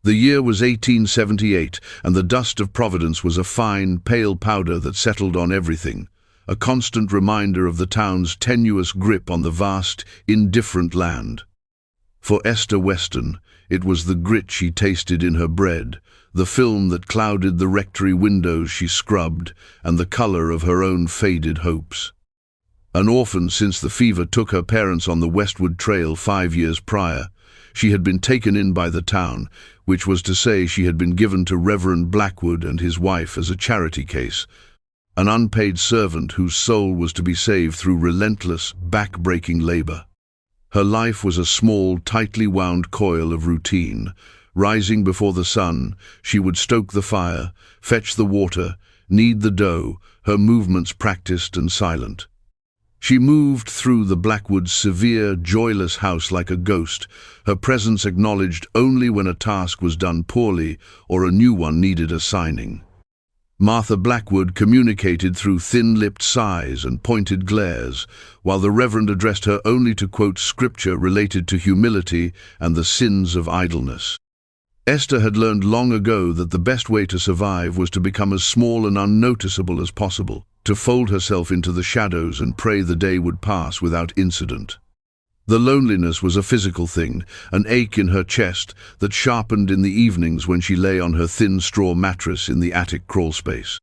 The year was 1878, and the dust of Providence was a fine, pale powder that settled on everything, a constant reminder of the town's tenuous grip on the vast, indifferent land. For Esther Weston, it was the grit she tasted in her bread, the film that clouded the rectory windows she scrubbed, and the color of her own faded hopes. An orphan since the fever took her parents on the westward trail 5 years prior, she had been taken in by the town, which was to say she had been given to Reverend Blackwood and his wife as a charity case, an unpaid servant whose soul was to be saved through relentless, back-breaking labor. Her life was a small, tightly wound coil of routine. Rising before the sun, she would stoke the fire, fetch the water, knead the dough, her movements practiced and silent. She moved through the Blackwood's severe, joyless house like a ghost, her presence acknowledged only when a task was done poorly or a new one needed assigning. Martha Blackwood communicated through thin-lipped sighs and pointed glares, while the Reverend addressed her only to quote scripture related to humility and the sins of idleness. Esther had learned long ago that the best way to survive was to become as small and unnoticeable as possible, to fold herself into the shadows and pray the day would pass without incident. The loneliness was a physical thing, an ache in her chest that sharpened in the evenings when she lay on her thin straw mattress in the attic crawlspace.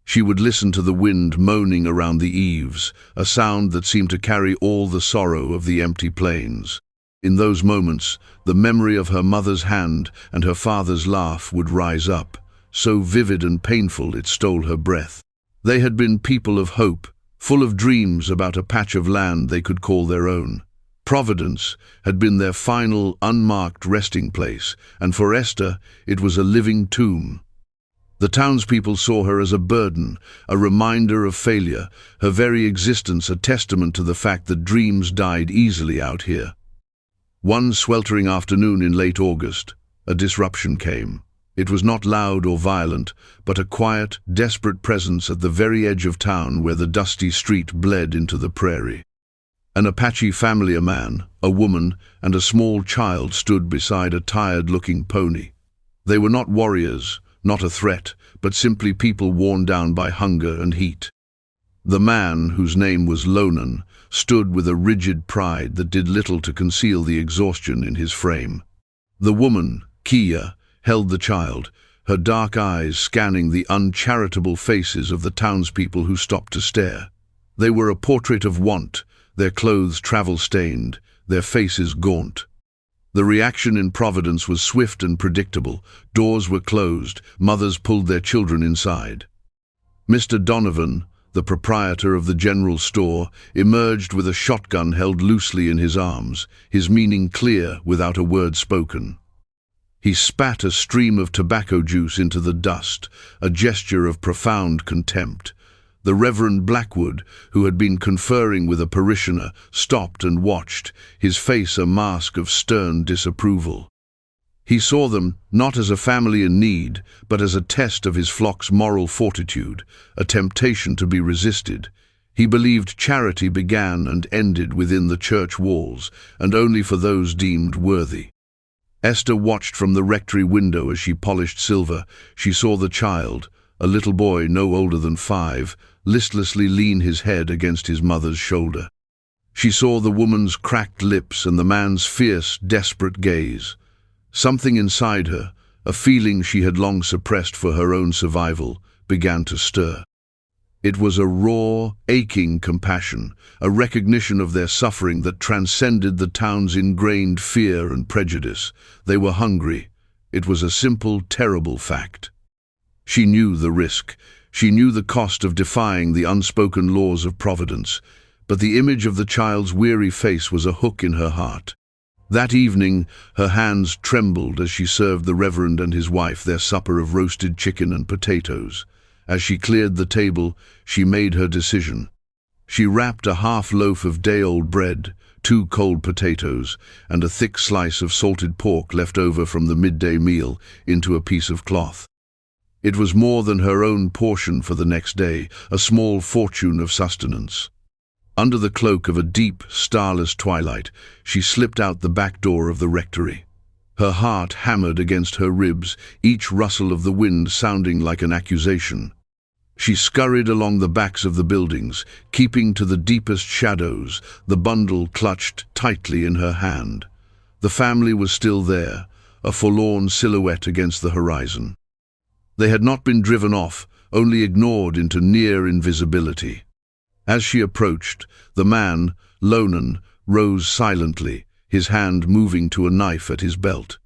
She would listen to the wind moaning around the eaves, a sound that seemed to carry all the sorrow of the empty plains. In those moments, the memory of her mother's hand and her father's laugh would rise up, so vivid and painful it stole her breath. They had been people of hope, full of dreams about a patch of land they could call their own. Providence had been their final, unmarked resting place, and for Esther it was a living tomb. The townspeople saw her as a burden, a reminder of failure, her very existence a testament to the fact that dreams died easily out here. One sweltering afternoon in late August, a disruption came. It was not loud or violent, but a quiet, desperate presence at the very edge of town where the dusty street bled into the prairie. An Apache family, a man, a woman, and a small child stood beside a tired-looking pony. They were not warriors, not a threat, but simply people worn down by hunger and heat. The man, whose name was Lonan, stood with a rigid pride that did little to conceal the exhaustion in his frame. The woman, Kia, held the child, her dark eyes scanning the uncharitable faces of the townspeople who stopped to stare. They were a portrait of want, their clothes travel-stained, their faces gaunt. The reaction in Providence was swift and predictable. Doors were closed, mothers pulled their children inside. Mr. Donovan, the proprietor of the general store, emerged with a shotgun held loosely in his arms, his meaning clear without a word spoken. He spat a stream of tobacco juice into the dust, a gesture of profound contempt. The Reverend Blackwood, who had been conferring with a parishioner, stopped and watched, his face a mask of stern disapproval. He saw them not as a family in need, but as a test of his flock's moral fortitude, a temptation to be resisted. He believed charity began and ended within the church walls, and only for those deemed worthy. Esther watched from the rectory window as she polished silver. She saw the child, a little boy no older than 5, listlessly lean his head against his mother's shoulder. She saw the woman's cracked lips and the man's fierce, desperate gaze. Something inside her, a feeling she had long suppressed for her own survival, began to stir. It was a raw, aching compassion, a recognition of their suffering that transcended the town's ingrained fear and prejudice. They were hungry. It was a simple, terrible fact. She knew the risk. She knew the cost of defying the unspoken laws of Providence, but the image of the child's weary face was a hook in her heart. That evening, her hands trembled as she served the Reverend and his wife their supper of roasted chicken and potatoes. As she cleared the table, she made her decision. She wrapped a half loaf of day-old bread, 2 cold potatoes, and a thick slice of salted pork left over from the midday meal into a piece of cloth. It was more than her own portion for the next day, a small fortune of sustenance. Under the cloak of a deep, starless twilight, she slipped out the back door of the rectory. Her heart hammered against her ribs, each rustle of the wind sounding like an accusation. She scurried along the backs of the buildings, keeping to the deepest shadows, the bundle clutched tightly in her hand. The family was still there, a forlorn silhouette against the horizon. They had not been driven off, only ignored into near invisibility. As she approached, the man, Lonan, rose silently, his hand moving to a knife at his belt.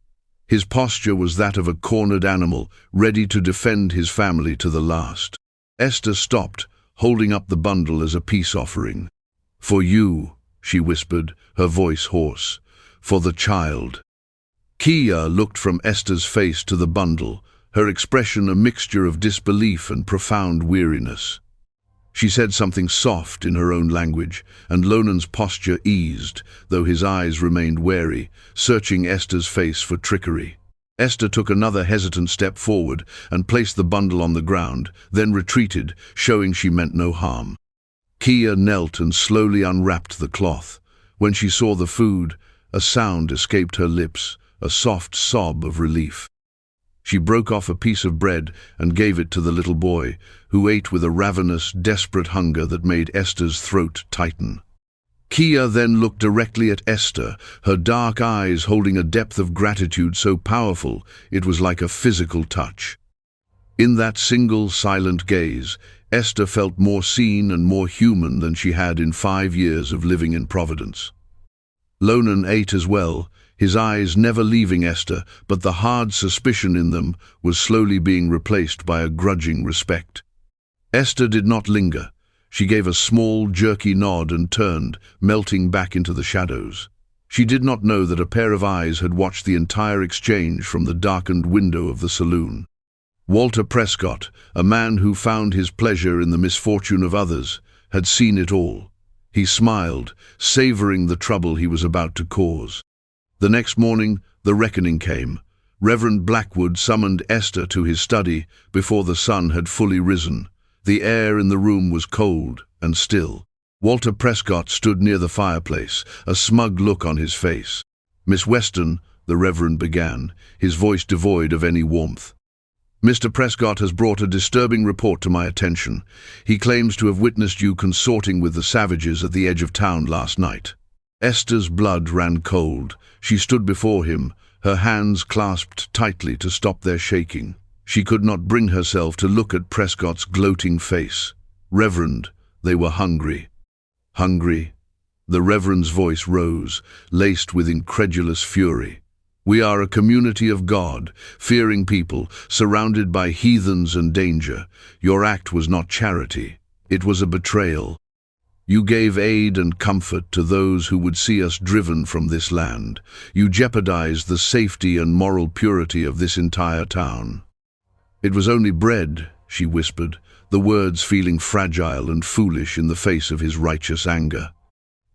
His posture was that of a cornered animal, ready to defend his family to the last. Esther stopped, holding up the bundle as a peace offering. "For you," she whispered, her voice hoarse. "For the child." Kia looked from Esther's face to the bundle, her expression a mixture of disbelief and profound weariness. She said something soft in her own language, and Lonan's posture eased, though his eyes remained wary, searching Esther's face for trickery. Esther took another hesitant step forward and placed the bundle on the ground, then retreated, showing she meant no harm. Kia knelt and slowly unwrapped the cloth. When she saw the food, a sound escaped her lips, a soft sob of relief. She broke off a piece of bread and gave it to the little boy, who ate with a ravenous, desperate hunger that made Esther's throat tighten. Kia then looked directly at Esther, her dark eyes holding a depth of gratitude so powerful it was like a physical touch. In that single, silent gaze, Esther felt more seen and more human than she had in 5 years of living in Providence. Lonan ate as well, his eyes never leaving Esther, but the hard suspicion in them was slowly being replaced by a grudging respect. Esther did not linger. She gave a small, jerky nod and turned, melting back into the shadows. She did not know that a pair of eyes had watched the entire exchange from the darkened window of the saloon. Walter Prescott, a man who found his pleasure in the misfortune of others, had seen it all. He smiled, savoring the trouble he was about to cause. The next morning, the reckoning came. Reverend Blackwood summoned Esther to his study before the sun had fully risen. The air in the room was cold and still. Walter Prescott stood near the fireplace, a smug look on his face. "Miss Weston," the Reverend began, his voice devoid of any warmth. "Mr. Prescott has brought a disturbing report to my attention. He claims to have witnessed you consorting with the savages at the edge of town last night." Esther's blood ran cold. She stood before him, her hands clasped tightly to stop their shaking. She could not bring herself to look at Prescott's gloating face. "Reverend, they were hungry." "Hungry?" The Reverend's voice rose, laced with incredulous fury. "We are a community of God, fearing people, surrounded by heathens and danger. Your act was not charity. It was a betrayal. You gave aid and comfort to those who would see us driven from this land. You jeopardized the safety and moral purity of this entire town." "It was only bread," she whispered, the words feeling fragile and foolish in the face of his righteous anger.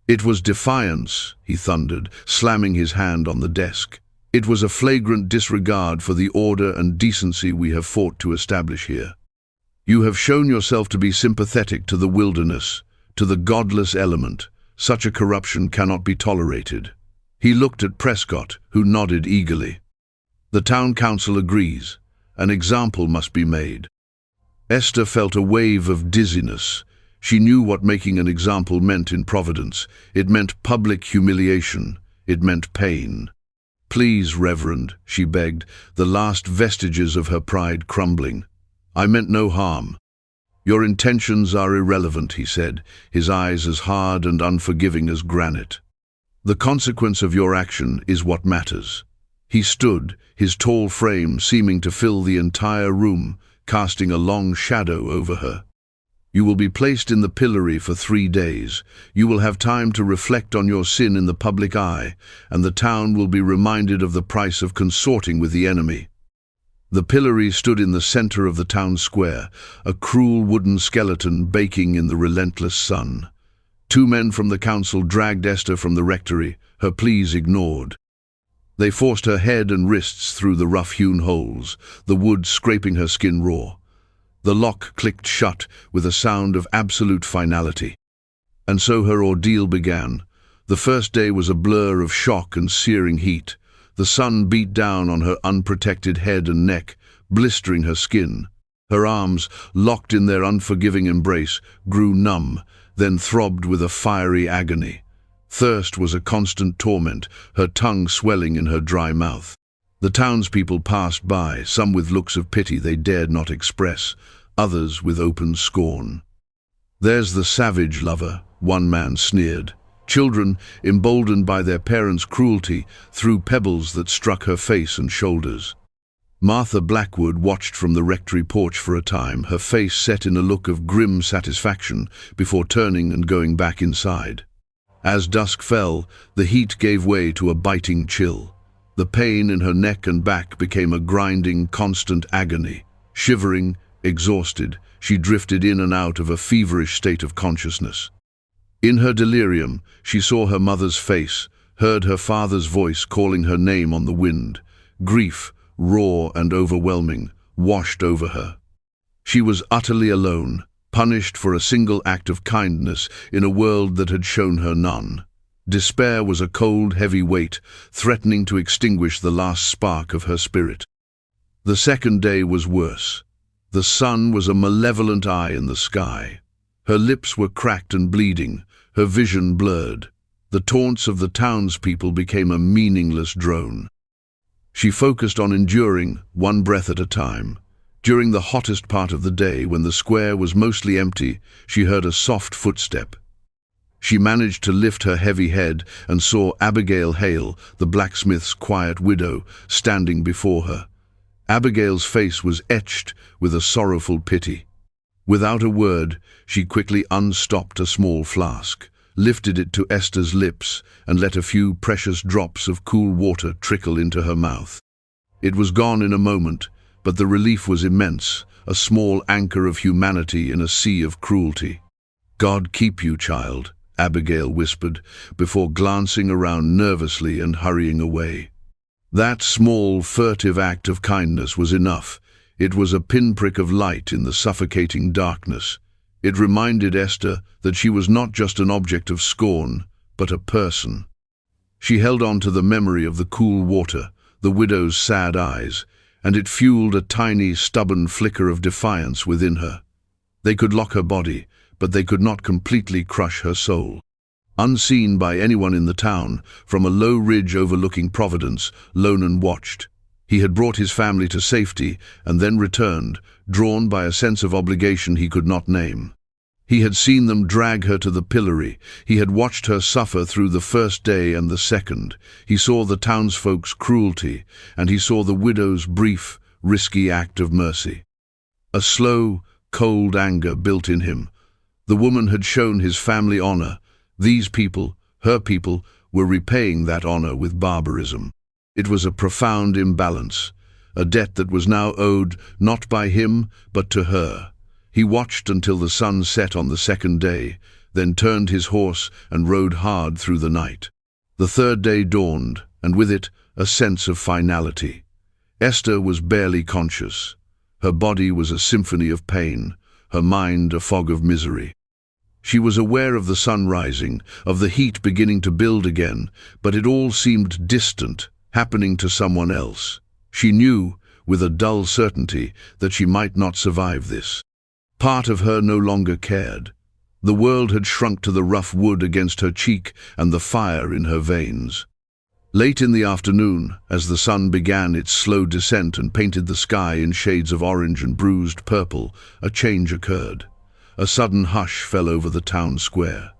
"It was defiance," he thundered, slamming his hand on the desk. "It was a flagrant disregard for the order and decency we have fought to establish here. You have shown yourself to be sympathetic to the wilderness, to the godless element. Such a corruption cannot be tolerated." He looked at Prescott, who nodded eagerly. "The town council agrees. An example must be made." Esther felt a wave of dizziness. She knew what making an example meant in Providence. It meant public humiliation. It meant pain. "Please, Reverend," she begged, the last vestiges of her pride crumbling. "I meant no harm." "Your intentions are irrelevant," he said, his eyes as hard and unforgiving as granite. "The consequence of your action is what matters." He stood, his tall frame seeming to fill the entire room, casting a long shadow over her. "You will be placed in the pillory for 3 days. You will have time to reflect on your sin in the public eye, and the town will be reminded of the price of consorting with the enemy." The pillory stood in the center of the town square, a cruel wooden skeleton baking in the relentless sun. 2 men from the council dragged Esther from the rectory, her pleas ignored. They forced her head and wrists through the rough-hewn holes, the wood scraping her skin raw. The lock clicked shut with a sound of absolute finality. And so her ordeal began. The first day was a blur of shock and searing heat. The sun beat down on her unprotected head and neck, blistering her skin. Her arms, locked in their unforgiving embrace, grew numb, then throbbed with a fiery agony. Thirst was a constant torment, her tongue swelling in her dry mouth. The townspeople passed by, some with looks of pity they dared not express, others with open scorn. "There's the savage lover," one man sneered. Children, emboldened by their parents' cruelty, threw pebbles that struck her face and shoulders. Martha Blackwood watched from the rectory porch for a time, her face set in a look of grim satisfaction, before turning and going back inside. As dusk fell, the heat gave way to a biting chill. The pain in her neck and back became a grinding, constant agony. Shivering, exhausted, she drifted in and out of a feverish state of consciousness. In her delirium, she saw her mother's face, heard her father's voice calling her name on the wind. Grief, raw and overwhelming, washed over her. She was utterly alone, punished for a single act of kindness in a world that had shown her none. Despair was a cold, heavy weight, threatening to extinguish the last spark of her spirit. The second day was worse. The sun was a malevolent eye in the sky. Her lips were cracked and bleeding, her vision blurred. The taunts of the townspeople became a meaningless drone. She focused on enduring, one breath at a time. During the hottest part of the day, when the square was mostly empty, she heard a soft footstep. She managed to lift her heavy head and saw Abigail Hale, the blacksmith's quiet widow, standing before her. Abigail's face was etched with a sorrowful pity. Without a word, she quickly unstopped a small flask, lifted it to Esther's lips, and let a few precious drops of cool water trickle into her mouth. It was gone in a moment, but the relief was immense, a small anchor of humanity in a sea of cruelty. "God keep you, child," Abigail whispered, before glancing around nervously and hurrying away. That small, furtive act of kindness was enough. It was a pinprick of light in the suffocating darkness. It reminded Esther that she was not just an object of scorn, but a person. She held on to the memory of the cool water, the widow's sad eyes, and it fueled a tiny, stubborn flicker of defiance within her. They could lock her body, but they could not completely crush her soul. Unseen by anyone in the town, from a low ridge overlooking Providence, Lonan watched. He had brought his family to safety and then returned, drawn by a sense of obligation he could not name. He had seen them drag her to the pillory. He had watched her suffer through the first day and the second. He saw the townsfolk's cruelty, and he saw the widow's brief, risky act of mercy. A slow, cold anger built in him. The woman had shown his family honor. These people, her people, were repaying that honor with barbarism. It was a profound imbalance, a debt that was now owed not by him, but to her. He watched until the sun set on the second day, then turned his horse and rode hard through the night. The third day dawned, and with it a sense of finality. Esther was barely conscious. Her body was a symphony of pain, her mind a fog of misery. She was aware of the sun rising, of the heat beginning to build again, but it all seemed distant, happening to someone else. She knew, with a dull certainty, that she might not survive this. Part of her no longer cared. The world had shrunk to the rough wood against her cheek and the fire in her veins. Late in the afternoon, as the sun began its slow descent and painted the sky in shades of orange and bruised purple, a change occurred. A sudden hush fell over the town square.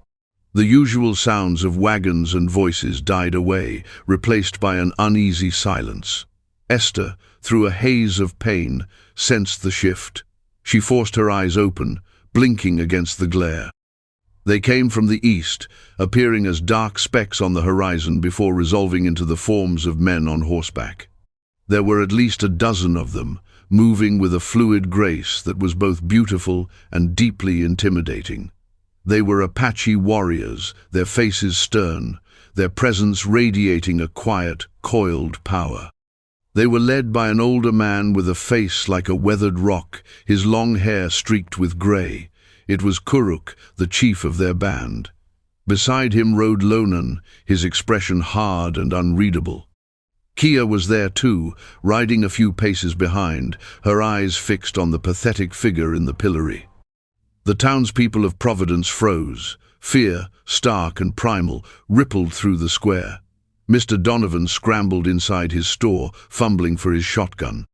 The usual sounds of wagons and voices died away, replaced by an uneasy silence. Esther, through a haze of pain, sensed the shift. She forced her eyes open, blinking against the glare. They came from the east, appearing as dark specks on the horizon before resolving into the forms of men on horseback. There were at least a dozen of them, moving with a fluid grace that was both beautiful and deeply intimidating. They were Apache warriors, their faces stern, their presence radiating a quiet, coiled power. They were led by an older man with a face like a weathered rock, his long hair streaked with gray. It was Kuruk, the chief of their band. Beside him rode Lonan, his expression hard and unreadable. Kia was there too, riding a few paces behind, her eyes fixed on the pathetic figure in the pillory. The townspeople of Providence froze. Fear, stark and primal, rippled through the square. Mr. Donovan scrambled inside his store, fumbling for his shotgun.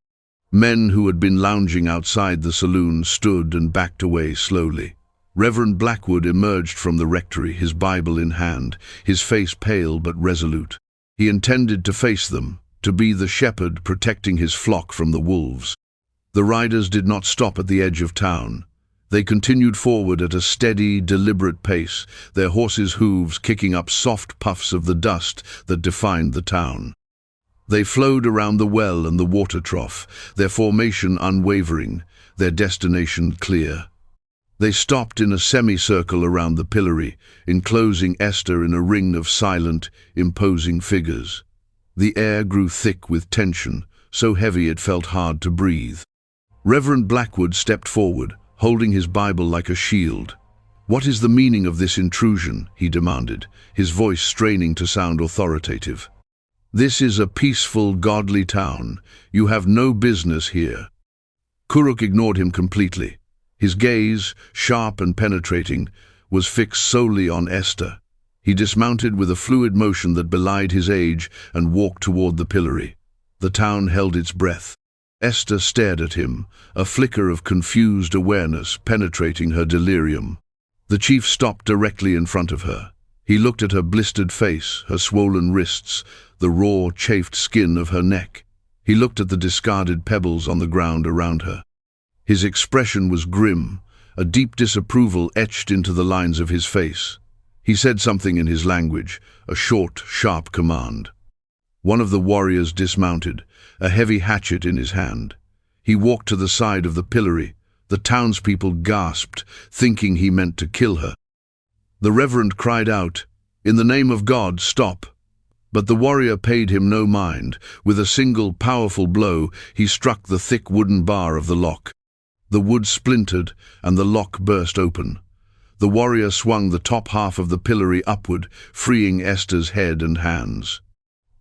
Men who had been lounging outside the saloon stood and backed away slowly. Reverend Blackwood emerged from the rectory, his Bible in hand, his face pale but resolute. He intended to face them, to be the shepherd protecting his flock from the wolves. The riders did not stop at the edge of town. They continued forward at a steady, deliberate pace, their horses' hooves kicking up soft puffs of the dust that defined the town. They flowed around the well and the water trough, their formation unwavering, their destination clear. They stopped in a semicircle around the pillory, enclosing Esther in a ring of silent, imposing figures. The air grew thick with tension, so heavy it felt hard to breathe. Reverend Blackwood stepped forward, holding his Bible like a shield. "What is the meaning of this intrusion?" he demanded, his voice straining to sound authoritative. "This is a peaceful, godly town. You have no business here." Kuruk ignored him completely. His gaze, sharp and penetrating, was fixed solely on Esther. He dismounted with a fluid motion that belied his age and walked toward the pillory. The town held its breath. Esther stared at him, a flicker of confused awareness penetrating her delirium. The chief stopped directly in front of her. He looked at her blistered face, her swollen wrists, the raw, chafed skin of her neck. He looked at the discarded pebbles on the ground around her. His expression was grim, a deep disapproval etched into the lines of his face. He said something in his language, a short, sharp command. One of the warriors dismounted, a heavy hatchet in his hand. He walked to the side of the pillory. The townspeople gasped, thinking he meant to kill her. The reverend cried out, "In the name of God, stop!" But the warrior paid him no mind. With a single powerful blow, he struck the thick wooden bar of the lock. The wood splintered, and the lock burst open. The warrior swung the top half of the pillory upward, freeing Esther's head and hands.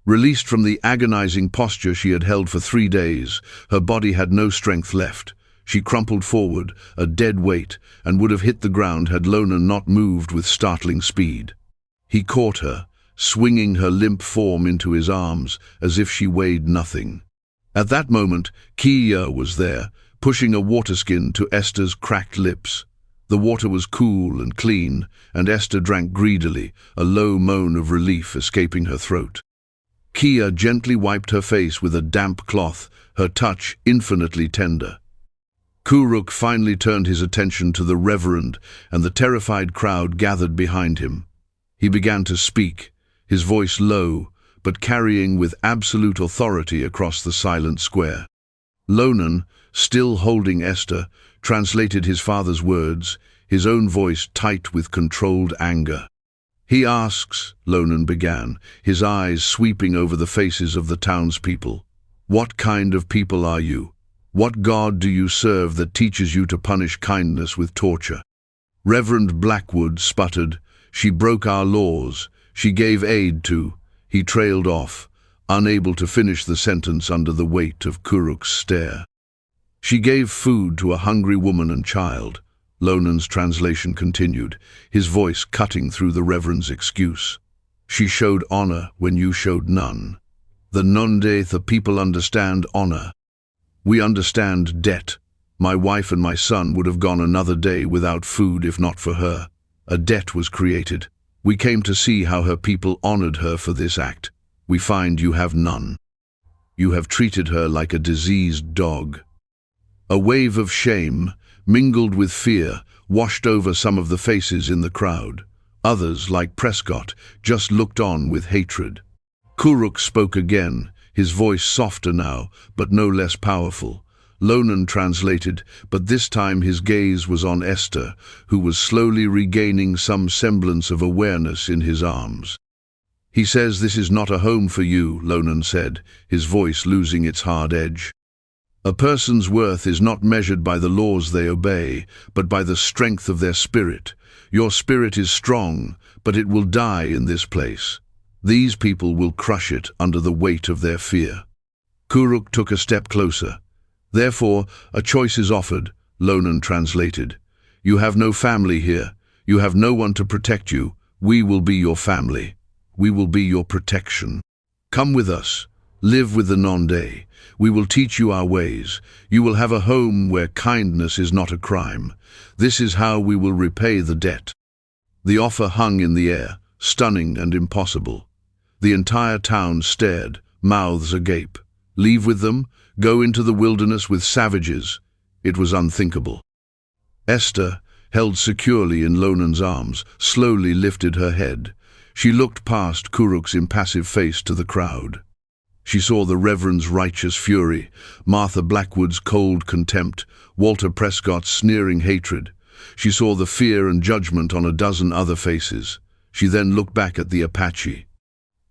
Released from the agonizing posture she had held for 3 days, her body had no strength left. She crumpled forward, a dead weight, and would have hit the ground had Lonan not moved with startling speed. He caught her, swinging her limp form into his arms, as if she weighed nothing. At that moment, Kia was there, pushing a waterskin to Esther's cracked lips. The water was cool and clean, and Esther drank greedily, a low moan of relief escaping her throat. Kia gently wiped her face with a damp cloth, her touch infinitely tender. Kuruk finally turned his attention to the reverend, and the terrified crowd gathered behind him. He began to speak, his voice low, but carrying with absolute authority across the silent square. Lonan, still holding Esther, translated his father's words, his own voice tight with controlled anger. "He asks," Lonan began, his eyes sweeping over the faces of the townspeople, "what kind of people are you? What God do you serve that teaches you to punish kindness with torture?" Reverend Blackwood sputtered, "She broke our laws. She gave aid to—" He trailed off, unable to finish the sentence under the weight of Kuruk's stare. "She gave food to a hungry woman and child," Lonan's translation continued, his voice cutting through the reverend's excuse. "She showed honor when you showed none. The Nonde, the people understand honor. We understand debt. My wife and my son would have gone another day without food if not for her. A debt was created. We came to see how her people honored her for this act. We find you have none. You have treated her like a diseased dog." A wave of shame, mingled with fear, washed over some of the faces in the crowd. Others, like Prescott, just looked on with hatred. Kuruk spoke again, his voice softer now, but no less powerful. Lonan translated, but this time his gaze was on Esther, who was slowly regaining some semblance of awareness in his arms. "He says this is not a home for you," Lonan said, his voice losing its hard edge. "A person's worth is not measured by the laws they obey, but by the strength of their spirit. Your spirit is strong, but it will die in this place. These people will crush it under the weight of their fear. Kuruk took a step closer. Therefore, a choice is offered, Lonan translated. You have no family here. You have no one to protect you. We will be your family. We will be your protection. Come with us. Live with the Nonde. We will teach you our ways. You will have a home where kindness is not a crime. This is how we will repay the debt. The offer hung in the air, stunning and impossible. The entire town stared, mouths agape. Leave with them? Go into the wilderness with savages? It was unthinkable. Esther, held securely in Lonan's arms, slowly lifted her head. She looked past Kuruk's impassive face to the crowd. She saw the Reverend's righteous fury, Martha Blackwood's cold contempt, Walter Prescott's sneering hatred. She saw the fear and judgment on a dozen other faces. She then looked back at the Apache.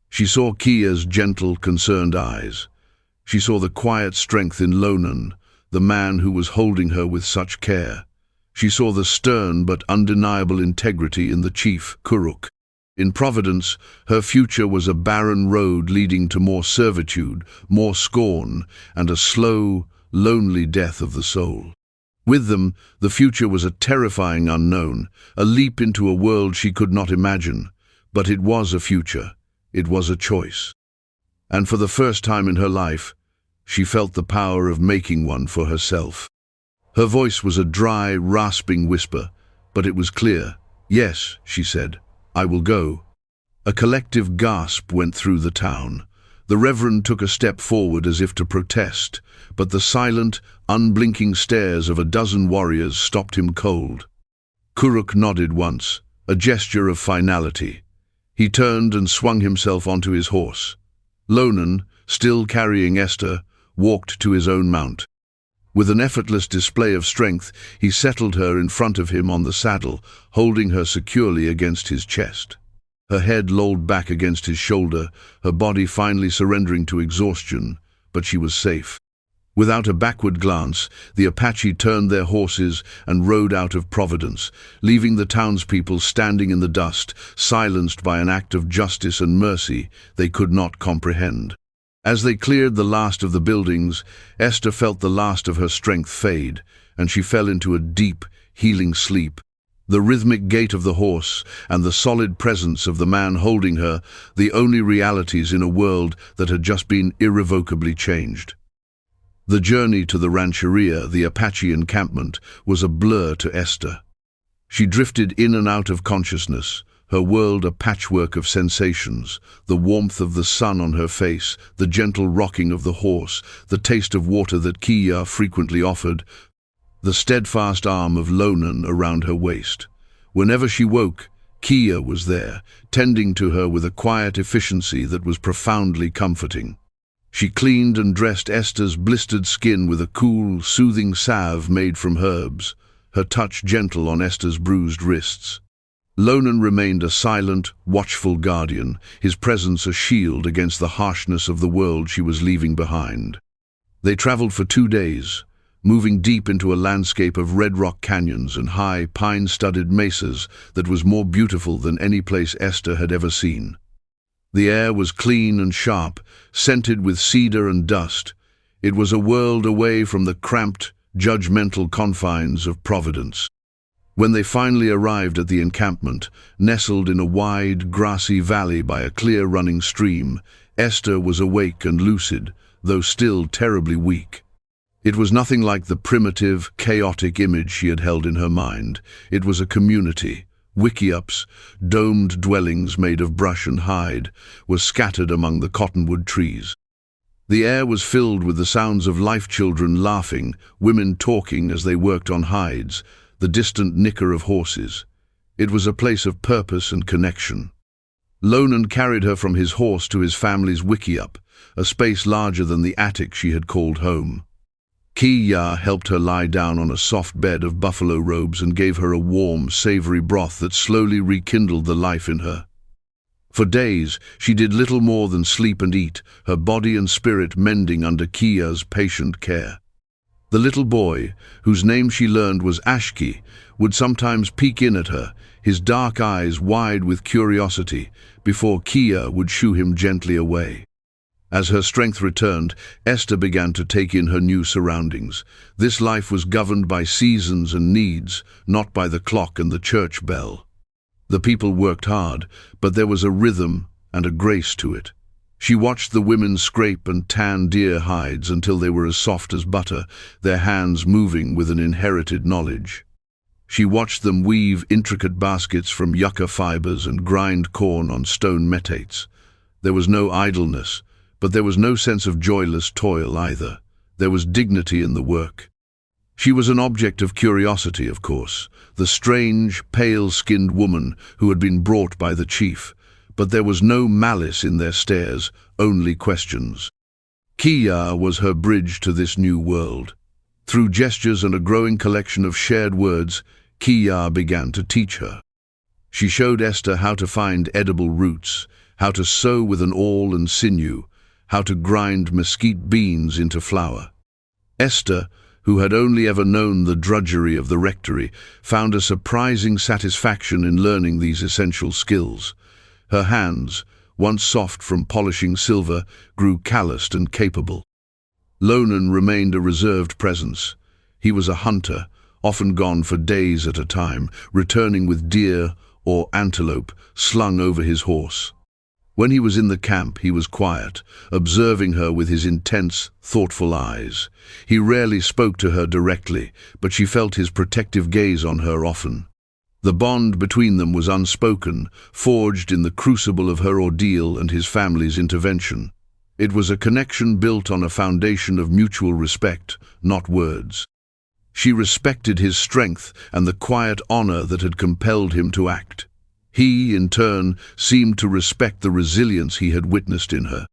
She saw Kia's gentle, concerned eyes. She saw the quiet strength in Lonan, the man who was holding her with such care. She saw the stern but undeniable integrity in the chief, Kuruk. In Providence, her future was a barren road leading to more servitude, more scorn, and a slow, lonely death of the soul. With them, the future was a terrifying unknown, a leap into a world she could not imagine. But it was a future. It was a choice. And for the first time in her life, she felt the power of making one for herself. Her voice was a dry, rasping whisper, but it was clear. Yes, she said, I will go. A collective gasp went through the town. The Reverend took a step forward as if to protest, but the silent, unblinking stares of a dozen warriors stopped him cold. Kuruk nodded once, a gesture of finality. He turned and swung himself onto his horse. Lonan, still carrying Esther, walked to his own mount. With an effortless display of strength, he settled her in front of him on the saddle, holding her securely against his chest. Her head lolled back against his shoulder, her body finally surrendering to exhaustion, but she was safe. Without a backward glance, the Apache turned their horses and rode out of Providence, leaving the townspeople standing in the dust, silenced by an act of justice and mercy they could not comprehend. As they cleared the last of the buildings, Esther felt the last of her strength fade, and she fell into a deep, healing sleep. The rhythmic gait of the horse and the solid presence of the man holding her, the only realities in a world that had just been irrevocably changed. The journey to the rancheria, the Apache encampment, was a blur to Esther. She drifted in and out of consciousness, her world a patchwork of sensations, the warmth of the sun on her face, the gentle rocking of the horse, the taste of water that Kia frequently offered, the steadfast arm of Lonan around her waist. Whenever she woke, Kia was there, tending to her with a quiet efficiency that was profoundly comforting. She cleaned and dressed Esther's blistered skin with a cool, soothing salve made from herbs, her touch gentle on Esther's bruised wrists. Lonan remained a silent, watchful guardian, his presence a shield against the harshness of the world she was leaving behind. They traveled for 2 days, moving deep into a landscape of red rock canyons and high, pine-studded mesas that was more beautiful than any place Esther had ever seen. The air was clean and sharp, scented with cedar and dust. It was a world away from the cramped, judgmental confines of Providence. When they finally arrived at the encampment, nestled in a wide, grassy valley by a clear-running stream, Esther was awake and lucid, though still terribly weak. It was nothing like the primitive, chaotic image she had held in her mind. It was a community. Wickiups, domed dwellings made of brush and hide, were scattered among the cottonwood trees. The air was filled with the sounds of life children laughing, women talking as they worked on hides, the distant nicker of horses. It was a place of purpose and connection. Lonan carried her from his horse to his family's wickiup, a space larger than the attic she had called home. Kia helped her lie down on a soft bed of buffalo robes and gave her a warm, savory broth that slowly rekindled the life in her. For days, she did little more than sleep and eat, her body and spirit mending under Kia's patient care. The little boy, whose name she learned was Ashki, would sometimes peek in at her, his dark eyes wide with curiosity, before Kia would shoo him gently away. As her strength returned, Esther began to take in her new surroundings. This life was governed by seasons and needs, not by the clock and the church bell. The people worked hard, but there was a rhythm and a grace to it. She watched the women scrape and tan deer hides until they were as soft as butter, their hands moving with an inherited knowledge. She watched them weave intricate baskets from yucca fibers and grind corn on stone metates. There was no idleness, but there was no sense of joyless toil either. There was dignity in the work. She was an object of curiosity, of course, the strange, pale-skinned woman who had been brought by the chief. But there was no malice in their stares, only questions. Kia was her bridge to this new world. Through gestures and a growing collection of shared words, Kia began to teach her. She showed Esther how to find edible roots, how to sew with an awl and sinew, how to grind mesquite beans into flour. Esther, who had only ever known the drudgery of the rectory, found a surprising satisfaction in learning these essential skills. Her hands, once soft from polishing silver, grew calloused and capable. Lonan remained a reserved presence. He was a hunter, often gone for days at a time, returning with deer or antelope slung over his horse. When he was in the camp, he was quiet, observing her with his intense, thoughtful eyes. He rarely spoke to her directly, but she felt his protective gaze on her often. The bond between them was unspoken, forged in the crucible of her ordeal and his family's intervention. It was a connection built on a foundation of mutual respect, not words. She respected his strength and the quiet honor that had compelled him to act. He, in turn, seemed to respect the resilience he had witnessed in her.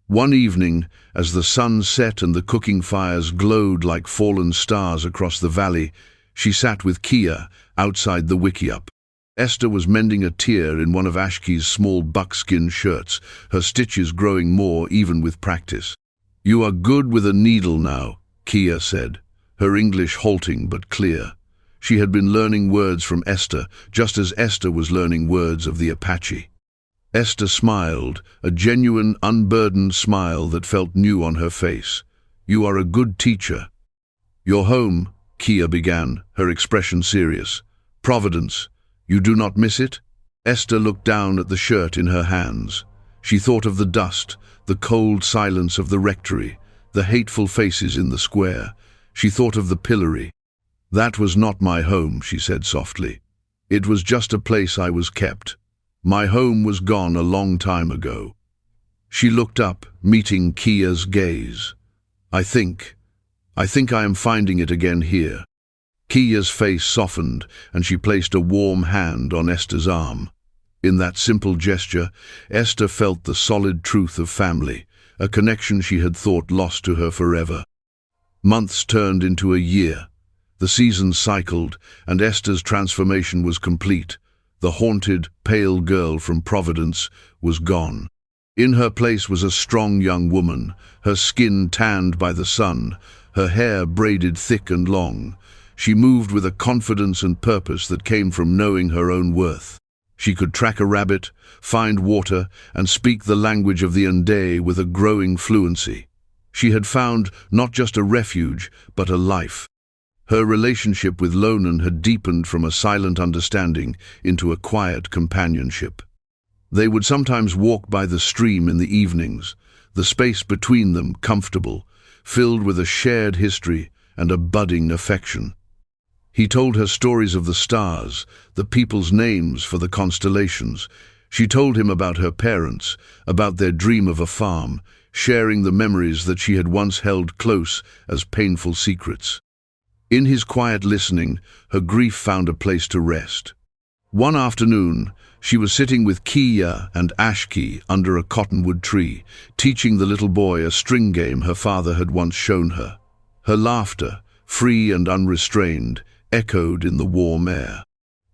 One evening, as the sun set and the cooking fires glowed like fallen stars across the valley, she sat with Kia outside the wickiup. Esther was mending a tear in one of Ashki's small buckskin shirts, her stitches growing more even with practice. "You are good with a needle now," Kia said, her English halting but clear. She had been learning words from Esther, just as Esther was learning words of the Apache. Esther smiled, a genuine, unburdened smile that felt new on her face. "You are a good teacher." "Your home," Kia began, her expression serious. "Providence, you do not miss it?" Esther looked down at the shirt in her hands. She thought of the dust, the cold silence of the rectory, the hateful faces in the square. She thought of the pillory. "That was not my home," she said softly. "It was just a place I was kept. My home was gone a long time ago." She looked up, meeting Kia's gaze. I think I am finding it again here." Kia's face softened, and she placed a warm hand on Esther's arm. In that simple gesture, Esther felt the solid truth of family, a connection she had thought lost to her forever. Months turned into a year. The seasons cycled, and Esther's transformation was complete. The haunted, pale girl from Providence was gone. In her place was a strong young woman, her skin tanned by the sun, her hair braided thick and long. She moved with a confidence and purpose that came from knowing her own worth. She could track a rabbit, find water, and speak the language of the Ndé with a growing fluency. She had found not just a refuge, but a life. Her relationship with Lonan had deepened from a silent understanding into a quiet companionship. They would sometimes walk by the stream in the evenings, the space between them comfortable, filled with a shared history and a budding affection. He told her stories of the stars, the people's names for the constellations. She told him about her parents, about their dream of a farm, sharing the memories that she had once held close as painful secrets. In his quiet listening, her grief found a place to rest. One afternoon, she was sitting with Kia and Ashki under a cottonwood tree, teaching the little boy a string game her father had once shown her. Her laughter, free and unrestrained, echoed in the warm air.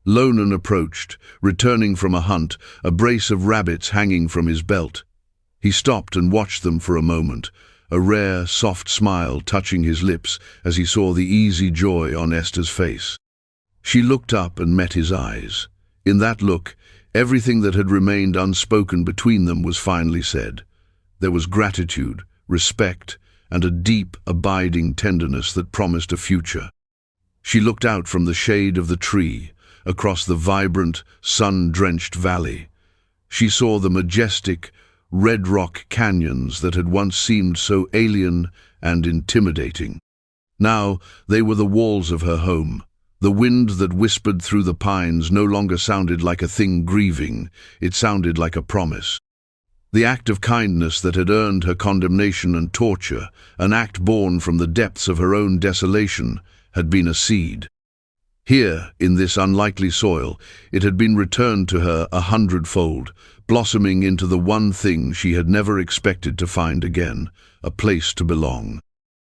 Lonan approached, returning from a hunt, a brace of rabbits hanging from his belt. He stopped and watched them for a moment, a rare, soft smile touching his lips as he saw the easy joy on Esther's face. She looked up and met his eyes. In that look, everything that had remained unspoken between them was finally said. There was gratitude, respect, and a deep, abiding tenderness that promised a future. She looked out from the shade of the tree, across the vibrant, sun-drenched valley. She saw the majestic, red rock canyons that had once seemed so alien and intimidating. Now they were the walls of her home. The wind that whispered through the pines no longer sounded like a thing grieving, it sounded like a promise. The act of kindness that had earned her condemnation and torture, an act born from the depths of her own desolation, had been a seed. Here, in this unlikely soil, it had been returned to her 100-fold, blossoming into the one thing she had never expected to find again, a place to belong.